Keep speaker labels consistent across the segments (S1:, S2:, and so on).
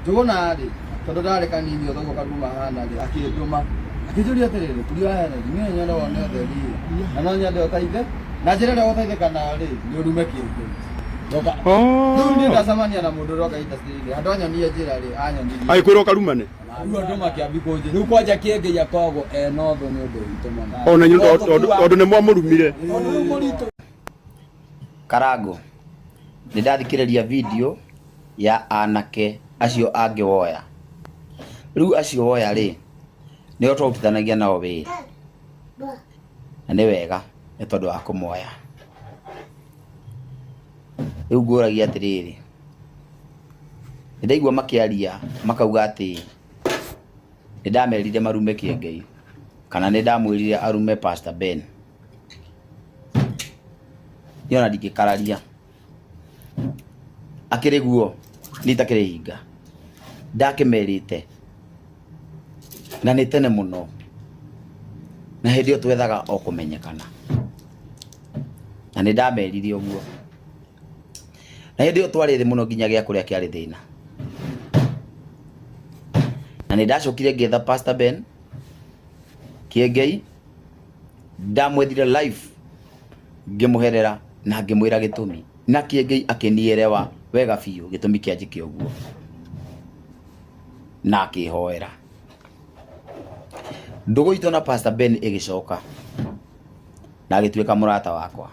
S1: Jona ri tondu ndari kanini otho karuma hana ri akinduma akijuria atiriri kuri aya ni nyona wone theri na no nyende otaithe na njira ria otaithe kana ri ni urume kindu roka ni ndacamania na mundu roka industry andu anyonie njira ri anyonirie
S2: ai kwiro karumane
S1: riu andu makiambi kunje riu kwanja kiengeia kogo enotho ni undu witu mana
S2: ona ndu ni mwamurumire
S3: Karago ni ndathikiriria video ya anake acio angi woya riu acio woya ri ni ototithanagia nao wira na ni wega ni tondu wa kumoya riu nguragia atiriri ni ndaigua makiaria makauga ati ni ndamerire marume Kiengei kana ni ndamwirire arume Pastor Ben yona ndingikararia akiriguo nitakirihinga ndakimerite na ni tene muno na hindi yo twethaga o kumenyekana na ni ndamerire uguo na hindi yo twari thi muno nginya gia kuria kiari thina na ni ndacokire ngetha Pastor Ben Kiengei ndamwethire live ngimuherera na ngimwira gitumi na Kiengei akinielewa wega biu gitumi kia njike uguo na akihoera ndugu itu na Pastor Ben igicoka na agituika murata wakwa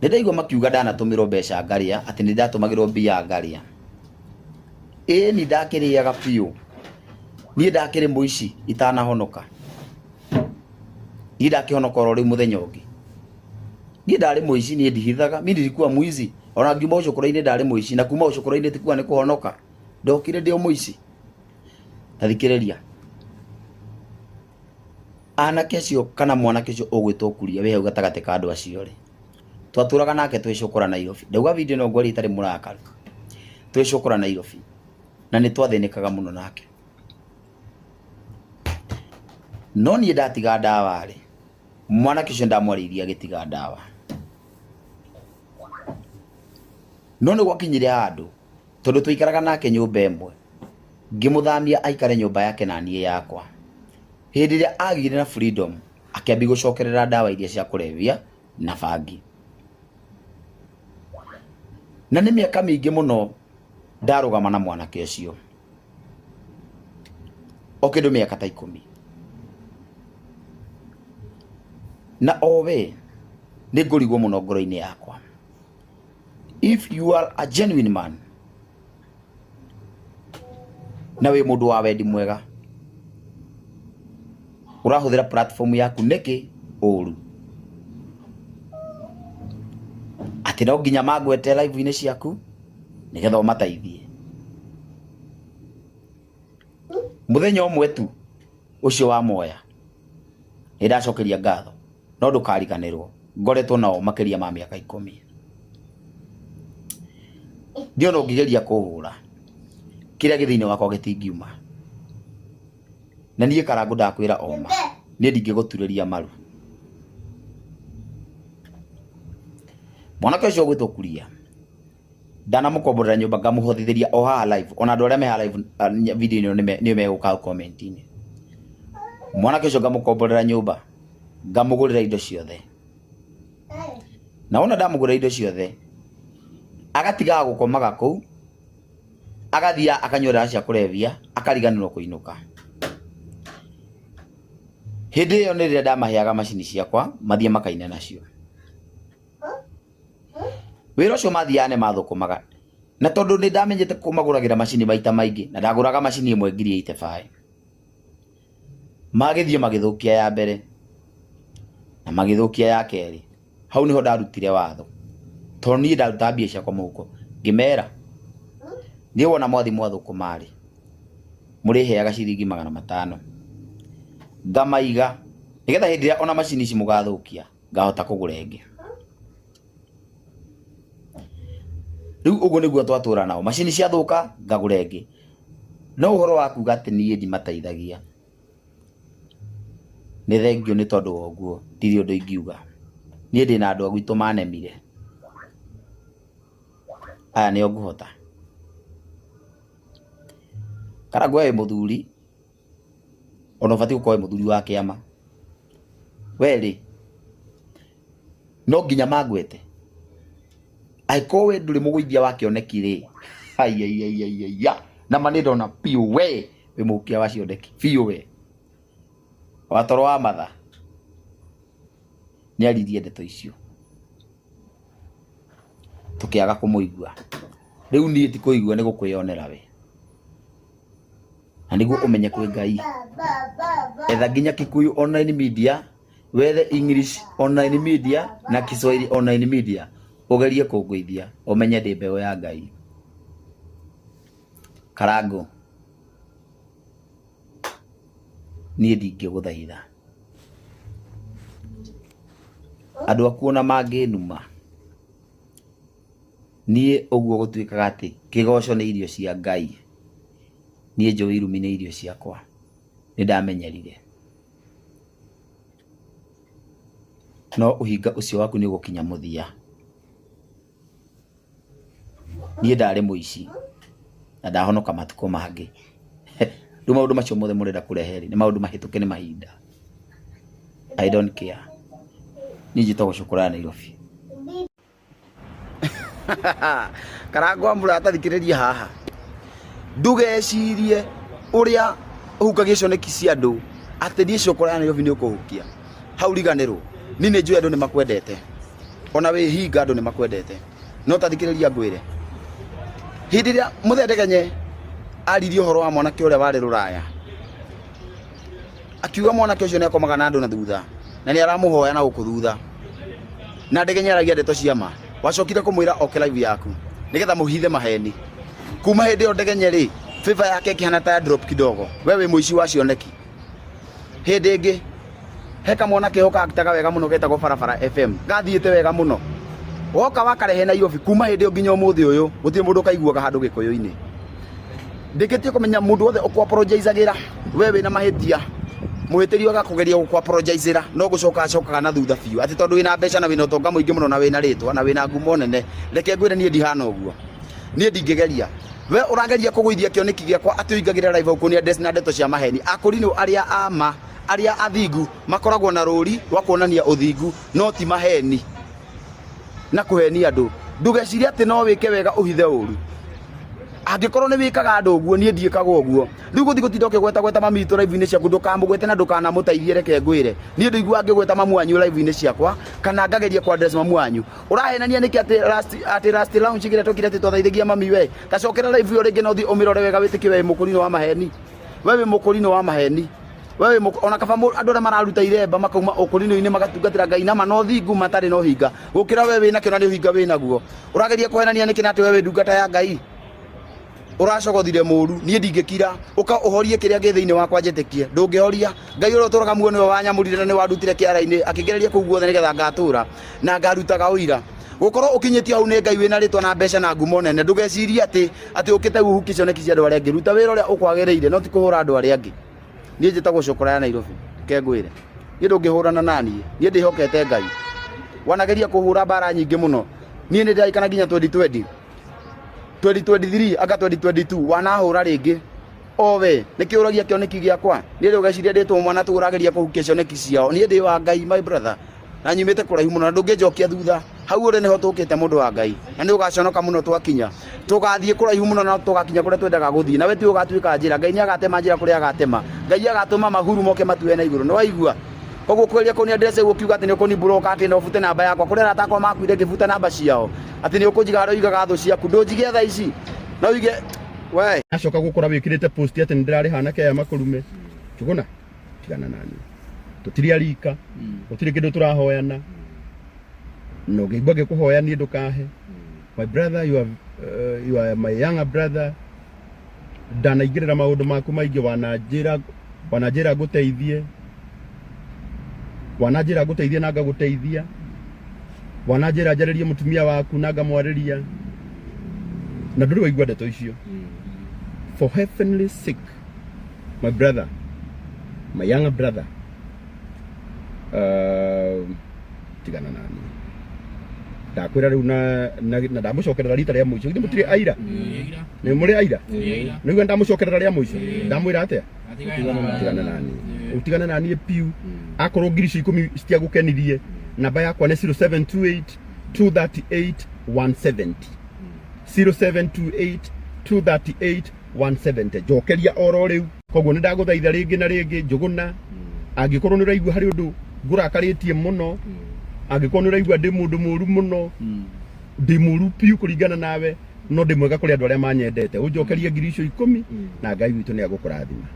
S3: ndaigwa makiuga ndanatumiro mbeca ngaria ati ni ndatumagirwo mbia ngaria ni ndakiriaga biu ni ndakiri muici itanahonoka ni ndakihonoka ro ri muthenya ungi ni ndari muici ni ndihithaga mimi nilikuwa mwizi ona ngiuma ucukura-ini ndari muici na kuma ucukura-ini tikuwa ni kuhonoka ndokire ndio muici tathikiriria anake acio kana mwanake ucio ugwitwo kuria we hau gatagate ka andu acio ri twaturaga nake twicukura Nairobi ndauga video no ngori itari murakaru twicukura Nairobi na ni twathinikaga muno nake no ni ndatiga ndawa ri mwanake ucio ndamwariria gitiga ndawa no ni gwakinyire handu tondu tuikaraga nake nyumba imwe ngimuthamia aikare nyumba yake na nie yakwa hindi ria agire na freedom akiambi gucokerera ndawa iria cia kurevia na bangi na ni miaka mingi muno ndarugama na mwanake ucio okindu miaka ta 10 na owe ni ngurigwo muno ngoro-ini yakwa if you are a genuine man na we mundu wa wendi mwega urahuthira platform yaku niki uru ati no nginya magwete live-ini ciaku nigetha umataithie muthenya umwe tu ucio wa moya ndacokeria ngatho no ndukariganirwo ngoretwo nao makiria ma miaka 10 ndio no ngigeria kuhura kiria githini wakwa gitingiuma na nie Karago ndakwira oma nie ndingigutureria maru mwanake ucio gwitwo kuria ndana mukomborera nyumba ngamuhothithiria o haha live ona andu aria me haha live video ino ni meguka comment-ini mwanake ucio ngamukomborera nyumba ngamugurira indo ciothe na ona ndamugurira indo ciothe agatiga gukomaga kuu agathia akanyora cia kurevia akariganirwo kuinuka hindi iyo ni ria ndamaheaga macini ciakwa mathie makaine nacio wira ucio mathiane mathukumaga na tondu ni ndamenyete kumaguragira macini maita maingi na ndaguraga macini imwe 85 magithie magithukia ya mbere na magithukia ya keri hau niho ndarutire watho tondu ni ndaruta mbia ciakwa muhuko ngimera ni wona mwathi mwathukumari muriheaga ciringi 500 ngamaiga nigetha hindi ria ona macini ici mugathukia ngahota kugura ingi riu uguo niguo twatura nao macini cia thuka ngagura ingi no uhoro wa kuga ati nie ndimataithagia ni thengio ni tondu wa uguo ndiri undu ingiuga nie ndina andu agwitu manemire aya ni nguhota Karangũ we mũthuri ona ũbatiĩ gũkorwo mũthuri wa kĩama we-rĩ no nginya mangwete angĩkorwo we ndũrĩ mũgũithia wa kĩoneki-rĩ aiaiaiaia nama nĩ ndona piũ we wĩ mũhukia wa cioneki piũ we watoro wa matha nĩ aririe ndeto icio tũkĩaga kũmũigua rĩu niĩ ti kũigua nĩ gũkwĩyonera we na nĩguo ũmenye kwĩ Ngai etha nginya Kikuyu online media wethe English online media na Kiswahili online media ũgerie kũngũithia ũmenye ndĩ mbeũ ya Ngai. Karangũ niĩ ndingĩgũthaitha andũ akuona mangĩnuma niĩ ũguo gũtuĩkaga atĩ kĩgoco nĩ irio cia Ngai niĩ njũĩ irumi nĩ irio ciakwa nĩ ndamenyerire no ũhinga ũcio waku nĩ ũgũkinya mũthia niĩ ndarĩ mũici na ndahonoka matukũ mangĩ rĩu maũndũ macio mothe mũrenda kũrehe nĩ maũndũ mahĩtũke nĩ mahinda I don't care niĩ njĩtagwo Cũkũrũ Nairobi. Karangũ mũrata thikĩrĩria haha ndugecirie ũrĩa ũhukagia cioneki cia andũ atĩ niĩ Cũkũrũ Nairobi nĩ ũkũhukia hau riganĩrwo niĩ nĩ njũĩ andũ nĩ makwendete ona wĩ hinga andũ nĩ makwendete no ta thikĩrĩria ngwĩre hĩndĩ ĩrĩa Mũthee aririe ũhoro wa mwanake ũrĩa warĩ Rũraya akiuga mwanake ũcio nĩ akomaga na andũ na thutha na nĩ aramũhoya na gũkũ thutha na Ndegenye aragia ndeto cia ma wacokire kũmwĩra oke live yaku nĩgetha mũhithe maheni kuma hĩndĩ ĩyo Ndegenye-rĩ favor yake kĩhana ta drop kidogo we wĩ mũici wa cioneki. Hĩndĩ ĩngĩ heka mwanake hoka akitaga wega mũno getagwo Barabara FM gathiĩte wega mũno woka wakarehe Nairobi kuma hĩndĩ ĩyo nginya ũmũthĩ ũyũ gũtirĩ mũndũ kaiguaga handũ Gĩkũyũ-inĩ. Ndĩkĩtie kũmenya mũndũ wothe ũkũ apologize-agĩra we wĩna mahĩtia mũhĩtĩrio agakũgeria gũkũ apologize-ĩra no gũcoka acokaga na thutha biũ atĩ tondũ wĩna mbeca na wĩna ũtonga mũingĩ mũno na wĩna rĩtwa na wĩna ngumo nene reke ngwĩre niĩ ndihana ũguo niĩ ndingĩgeria we ũrageria kũgũithia kĩoneki gĩakwa atĩ ũingagĩra live ũkũnia ndeci na ndeto cia maheni akũrinũ arĩa ama arĩa athingu makoragwo na rũri rwa kuonania ũthingu no ti maheni na kũhenia andũ ndũgecirie atĩ no wĩke wega ũhithe ũru angĩkorwo nĩ wĩkaga andũ ũguo niĩ ndiĩkaga ũguo rĩu gũthiĩ gũtinda ũkĩgweta mamu witũ live-inĩ ciaku ndũkamũgwete na ndũkanamũteithie reke ngwĩre niĩ ndũigua ngĩgweta mamu wanyu live-inĩ ciakwa kana ngageria kwa address mamu wanyu ũrahenania nĩkĩ atĩ last lounge gĩrĩa tũkire atĩ twathaithagia mami we gacokera live ĩyo rĩngĩ no thiĩ ũmĩrore wega wĩtĩkie we mũkũrinũ wa maheni we wĩ mũkũrinũ wa maheni we ona kaba andũ arĩa mararuta iremba makauma ũkũrinũ-inĩ magatungatĩra Ngai na no thingu matarĩ no hinga gũkĩra we wĩna kĩo na nĩ ũhinga wĩnaguo ũrageria kũhenania nĩkĩ na atĩ we wĩ ndungata ya Ngai ũracogothire mũru niĩ ndingĩkira ũka ũhorie kĩrĩa gĩ thĩinĩ wakwa njĩtĩkie ndũngĩhoria Ngai ũrĩa ũtũraga muoyo nĩwe wanyamũrire na nĩ wandutire kĩara-inĩ akĩgereria kũu guothe nĩgetha ngatũra na ngarutaga ũira gũkorwo ũkinyĩtio hau nĩ Ngai wĩna rĩtwa na mbeca na ngumo nene ndũgecirie atĩ ũkĩte ũhuki cioneki cia andũ arĩa angĩ ruta wĩra ũrĩa ũkwagĩrĩire no ti kũhũra andũ arĩa angĩ niĩ njĩtagwo Cũkũrũ Nairobi ke ngwĩre niĩ ndũngĩhũrana naniĩ niĩ ndĩhokete Ngai wanageria kũhũra mbara nyingĩ mũno niĩ nĩ ndĩraikana nginya 2023 anga 2022 wanahũra rĩngĩ owe nĩkĩ ũragia kĩoneki gĩakwa niĩ ndũgecirie ndĩtwo mwana tũrageria kũhukia cioneki ciao niĩ ndĩ wa Ngai my brother na nyumĩte kũraihu mũno na ndũngĩnjokia thutha hau ũrĩ nĩho tũkĩte mũndũ wa Ngai na nĩ ũgaconoka mũno twakinya tũgathiĩ kũraihu mũno na tũgakinya kũrĩa twendaga gũthiĩ nawe ti ũgatuĩka njĩra Ngai nĩ agatema njĩra kũrĩa agatema Ngai agatũma mahuru moke matue na igũrũ nĩ waigua koguo kwĩrĩa kũni address ũguo kiuga atĩ nĩ ũkũni broker atĩ no ũbute namba yakwa kũrĩa aratakwa makuire ngĩbuta namba ciao atĩ nĩ ũkũnjiga harĩa ũigaga thũ ciaku ndũnjigie thaa ici no uige we acoka gũkora wĩkĩrĩte post atĩ nĩ ndĩrarĩ hana kaya makũrume Njũgũna tigana nani tũtirĩ arika gũtirĩ kĩndũ tũrahoyana no ngĩigua ngĩkũhoya niĩ ndũkahe my brother you are my younger brother ndanaingĩrĩra maũndũ maku maingĩ wananjĩra ngũteithie wananjĩra ngũteithie na ngagũteithia wananjĩra njarĩrie mũtumia waku na ngamwarĩria na ndũrĩ waigua ndeto icio for heavenly sake my brother my younger brother tigana nani
S2: ndakwira riu na ndamucokerera rita ria muico githĩ mũtirĩ aira nĩ mũrĩ aira nĩguo ndamucokerera ria muico ndamwĩra atĩa utigane naniĩ piu akorwo ngiri icio 10 citiagũkenirie namba yakwa nĩ 0728 238 170 0728 238 170 njokeria oro riu koguo nĩ ndagũthaitha rĩngĩ na rĩngĩ Njũgũna angĩkorwo nĩ ũraigua harĩ ũndũ ngũrakarĩtie mũno angĩkorwo nĩ ũraigua ndĩ mũndũ mũru mũno ndĩ mũru piu kũringana nawe no ndĩ mwega kũrĩ andũ arĩa manyendete ũnjokerie ngiri icio 10 na Ngai witũ nĩ agũkũrathima.